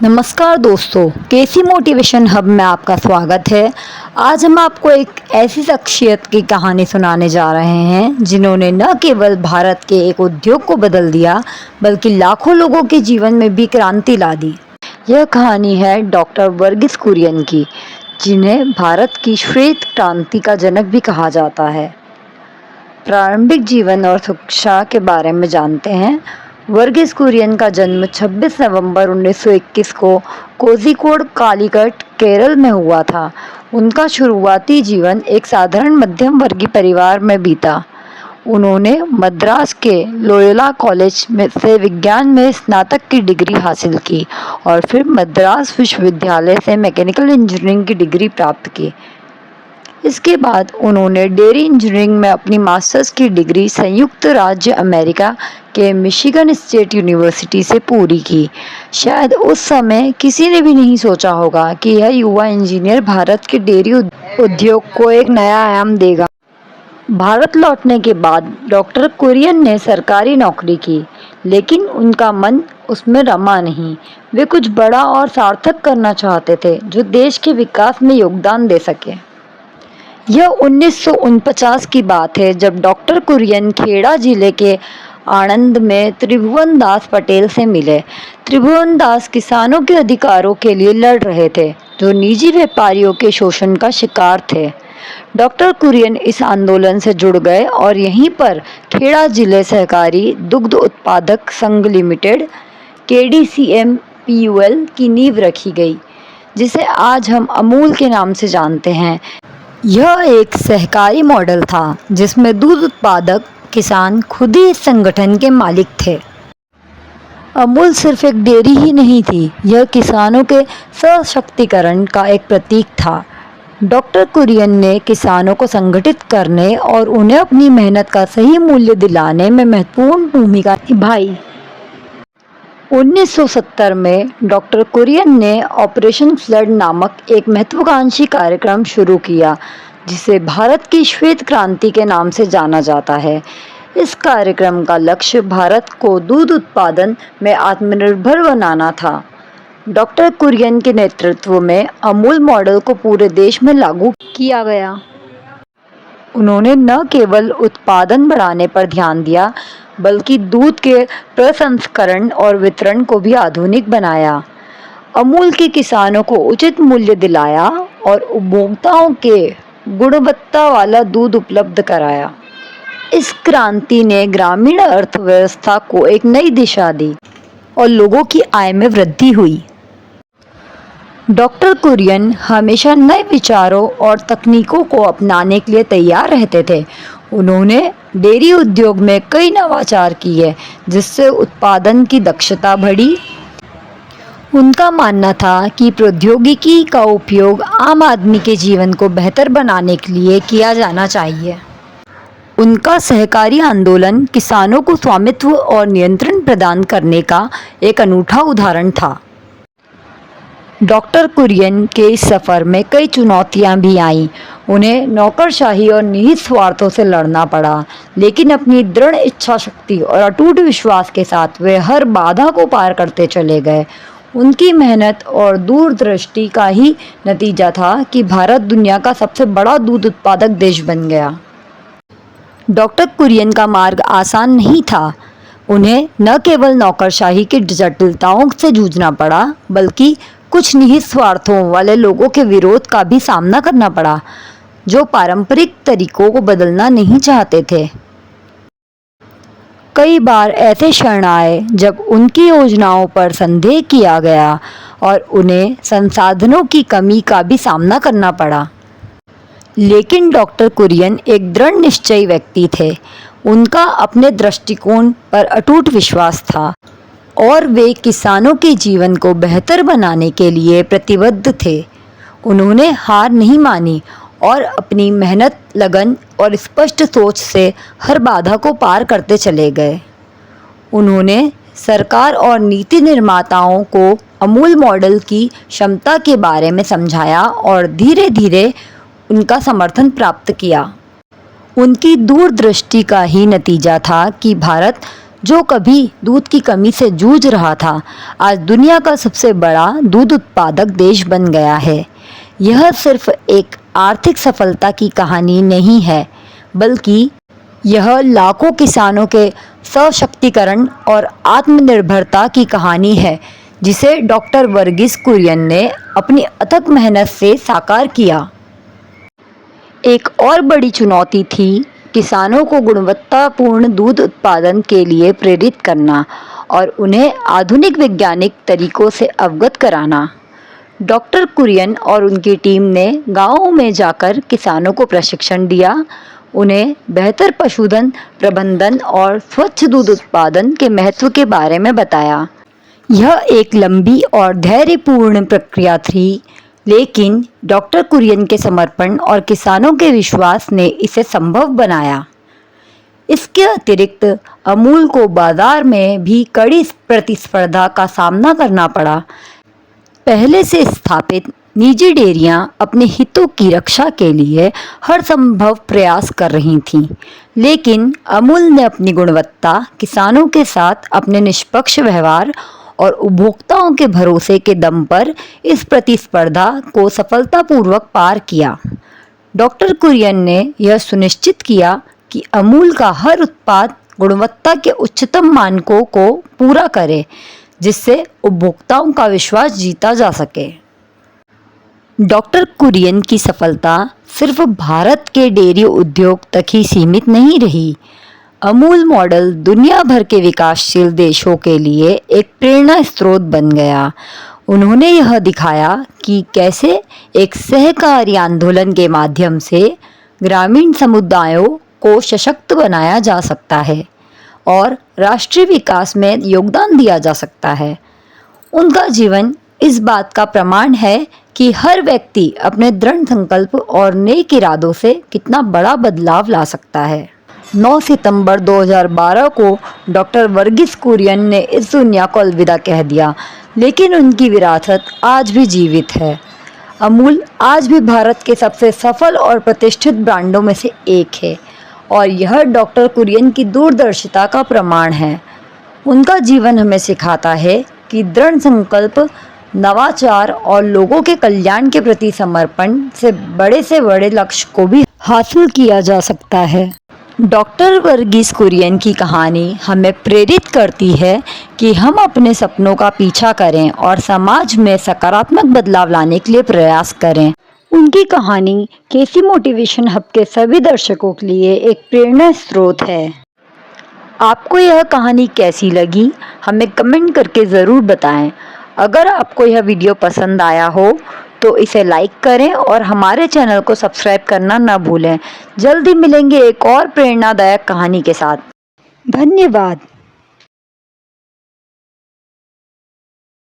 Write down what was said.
नमस्कार दोस्तों, केसी motivation hub में आपका स्वागत है। आज हम आपको एक ऐसी शख्सियत की कहानी सुनाने जा रहे हैं जिन्होंने न केवल भारत के एक उद्योग को बदल दिया बल्कि लाखों लोगों के जीवन में भी क्रांति ला दी। यह कहानी है डॉक्टर वर्गीस कुरियन की, जिन्हें भारत की श्वेत क्रांति का जनक भी कहा जाता है। प्रारंभिक जीवन और शिक्षा के बारे में जानते हैं। वर्गीस कुरियन का जन्म 26 नवंबर 1921 को कोझिकोड, कालीकट, केरल में हुआ था। उनका शुरुआती जीवन एक साधारण मध्यम वर्गीय परिवार में बीता। उन्होंने मद्रास के लोयोला कॉलेज से विज्ञान में स्नातक की डिग्री हासिल की और फिर मद्रास विश्वविद्यालय से मैकेनिकल इंजीनियरिंग की डिग्री प्राप्त की। इसके बाद उन्होंने डेयरी इंजीनियरिंग में अपनी मास्टर्स की डिग्री संयुक्त राज्य अमेरिका के मिशिगन स्टेट यूनिवर्सिटी से पूरी की। शायद उस समय किसी ने भी नहीं सोचा होगा कि यह युवा इंजीनियर भारत के डेयरी उद्योग को एक नया आयाम देगा। भारत लौटने के बाद डॉक्टर कुरियन ने सरकारी नौकरी की, लेकिन उनका मन उसमें रमा नहीं। वे कुछ बड़ा और सार्थक करना चाहते थे जो देश के विकास में योगदान दे सके। यह 1949 की बात है जब डॉक्टर कुरियन खेड़ा जिले के आणंद में त्रिभुवन दास पटेल से मिले। त्रिभुवन दास किसानों के अधिकारों के लिए लड़ रहे थे जो निजी व्यापारियों के शोषण का शिकार थे। डॉक्टर कुरियन इस आंदोलन से जुड़ गए और यहीं पर खेड़ा जिले सहकारी दुग्ध उत्पादक संघ लिमिटेड KDCM-PUL की नींव रखी गई, जिसे आज हम अमूल के नाम से जानते हैं। यह एक सहकारी मॉडल था जिसमें दूध उत्पादक किसान खुद ही इस संगठन के मालिक थे। अमूल सिर्फ एक डेयरी ही नहीं थी, यह किसानों के सशक्तिकरण का एक प्रतीक था। डॉक्टर कुरियन ने किसानों को संगठित करने और उन्हें अपनी मेहनत का सही मूल्य दिलाने में महत्वपूर्ण भूमिका निभाई। 1970 में डॉक्टर कुरियन ने ऑपरेशन फ्लड नामक एक महत्वाकांक्षी कार्यक्रम शुरू किया, जिसे भारत की श्वेत क्रांति के नाम से जाना जाता है। इस कार्यक्रम का लक्ष्य भारत को दूध उत्पादन में आत्मनिर्भर बनाना था। डॉक्टर कुरियन के नेतृत्व में अमूल मॉडल को पूरे देश में लागू किया गया। उन्होंने न केवल उत्पादन बढ़ाने पर ध्यान दिया बल्कि दूध के प्रसंस्करण और वितरण को भी आधुनिक बनाया। अमूल के किसानों को उचित मूल्य दिलाया और उपभोक्ताओं के गुणवत्ता वाला दूध उपलब्ध कराया। इस क्रांति ने ग्रामीण अर्थव्यवस्था को एक नई दिशा दी और लोगों की आय में वृद्धि हुई। डॉक्टर कुरियन हमेशा नए विचारों और तकनीकों को अपनाने के लिए तैयार रहते थे। उन्होंने डेयरी उद्योग में कई नवाचार किए, जिससे उत्पादन की दक्षता बढ़ी। उनका मानना था कि प्रौद्योगिकी का उपयोग आम आदमी के जीवन को बेहतर बनाने के लिए किया जाना चाहिए। उनका सहकारी आंदोलन किसानों को स्वामित्व और नियंत्रण प्रदान करने का एक अनूठा उदाहरण था। डॉक्टर कुरियन के इस सफ़र में कई चुनौतियां भी आईं। उन्हें नौकरशाही और निहित स्वार्थों से लड़ना पड़ा, लेकिन अपनी दृढ़ इच्छा शक्ति और अटूट विश्वास के साथ वे हर बाधा को पार करते चले गए। उनकी मेहनत और दूरदृष्टि का ही नतीजा था कि भारत दुनिया का सबसे बड़ा दूध उत्पादक देश बन गया। डॉक्टर कुरियन का मार्ग आसान नहीं था। उन्हें न केवल नौकरशाही की जटिलताओं से जूझना पड़ा, बल्कि कुछ निहित स्वार्थों वाले लोगों के विरोध का भी सामना करना पड़ा, जो पारंपरिक तरीकों को बदलना नहीं चाहते थे। कई बार ऐसे क्षण आए जब उनकी योजनाओं पर संदेह किया गया और उन्हें संसाधनों की कमी का भी सामना करना पड़ा। लेकिन डॉक्टर कुरियन एक दृढ़ निश्चयी व्यक्ति थे। उनका अपने दृष्टिकोण पर अटूट विश्वास था और वे किसानों के जीवन को बेहतर बनाने के लिए प्रतिबद्ध थे। उन्होंने हार नहीं मानी और अपनी मेहनत, लगन और स्पष्ट सोच से हर बाधा को पार करते चले गए। उन्होंने सरकार और नीति निर्माताओं को अमूल मॉडल की क्षमता के बारे में समझाया और धीरे धीरे उनका समर्थन प्राप्त किया। उनकी दूरदृष्टि का ही नतीजा था कि भारत जो कभी दूध की कमी से जूझ रहा था, आज दुनिया का सबसे बड़ा दूध उत्पादक देश बन गया है। यह सिर्फ एक आर्थिक सफलता की कहानी नहीं है, बल्कि यह लाखों किसानों के सशक्तिकरण और आत्मनिर्भरता की कहानी है, जिसे डॉक्टर वर्गीस कुरियन ने अपनी अथक मेहनत से साकार किया। एक और बड़ी चुनौती थी किसानों को गुणवत्तापूर्ण दूध उत्पादन के लिए प्रेरित करना और उन्हें आधुनिक वैज्ञानिक तरीकों से अवगत कराना। डॉक्टर कुरियन और उनकी टीम ने गांवों में जाकर किसानों को प्रशिक्षण दिया, उन्हें बेहतर पशुधन प्रबंधन और स्वच्छ दूध उत्पादन के महत्व के बारे में बताया। यह एक लंबी और धैर्यपूर्ण प्रक्रिया थी, लेकिन डॉक्टर कुरियन के समर्पण और किसानों के विश्वास ने इसे संभव बनाया। इसके अतिरिक्त अमूल को बाजार में भी कड़ी प्रतिस्पर्धा का सामना करना पड़ा। पहले से स्थापित निजी डेयरियां अपने हितों की रक्षा के लिए हर संभव प्रयास कर रही थीं, लेकिन अमूल ने अपनी गुणवत्ता, किसानों के साथ अपने निष्पक्ष व्यवहार और उपभोक्ताओं के भरोसे के दम पर इस प्रतिस्पर्धा को सफलतापूर्वक पार किया। डॉक्टर कुरियन ने यह सुनिश्चित किया कि अमूल का हर उत्पाद गुणवत्ता के उच्चतम मानकों को पूरा करे, जिससे उपभोक्ताओं का विश्वास जीता जा सके। डॉक्टर कुरियन की सफलता सिर्फ भारत के डेयरी उद्योग तक ही सीमित नहीं रही। अमूल मॉडल दुनिया भर के विकासशील देशों के लिए एक प्रेरणा स्रोत बन गया। उन्होंने यह दिखाया कि कैसे एक सहकारी आंदोलन के माध्यम से ग्रामीण समुदायों को सशक्त बनाया जा सकता है और राष्ट्रीय विकास में योगदान दिया जा सकता है। उनका जीवन इस बात का प्रमाण है कि हर व्यक्ति अपने दृढ़ संकल्प और नेक इरादों से कितना बड़ा बदलाव ला सकता है। 9 सितंबर 2012 को डॉक्टर वर्गीस कुरियन ने इस दुनिया को अलविदा कह दिया, लेकिन उनकी विरासत आज भी जीवित है। अमूल आज भी भारत के सबसे सफल और प्रतिष्ठित ब्रांडों में से एक है और यह डॉक्टर कुरियन की दूरदर्शिता का प्रमाण है। उनका जीवन हमें सिखाता है कि दृढ़ संकल्प, नवाचार और लोगों के कल्याण के प्रति समर्पण से बड़े लक्ष्य को भी हासिल किया जा सकता है। डॉक्टर वर्गीस कुरियन की कहानी हमें प्रेरित करती है कि हम अपने सपनों का पीछा करें और समाज में सकारात्मक बदलाव लाने के लिए प्रयास करें। उनकी कहानी केसी मोटिवेशन हब के सभी दर्शकों के लिए एक प्रेरणा स्रोत है। आपको यह कहानी कैसी लगी, हमें कमेंट करके ज़रूर बताएं। अगर आपको यह वीडियो पसंद आया हो तो इसे लाइक करें और हमारे चैनल को सब्सक्राइब करना न भूलें। जल्दी मिलेंगे एक और प्रेरणादायक कहानी के साथ। धन्यवाद।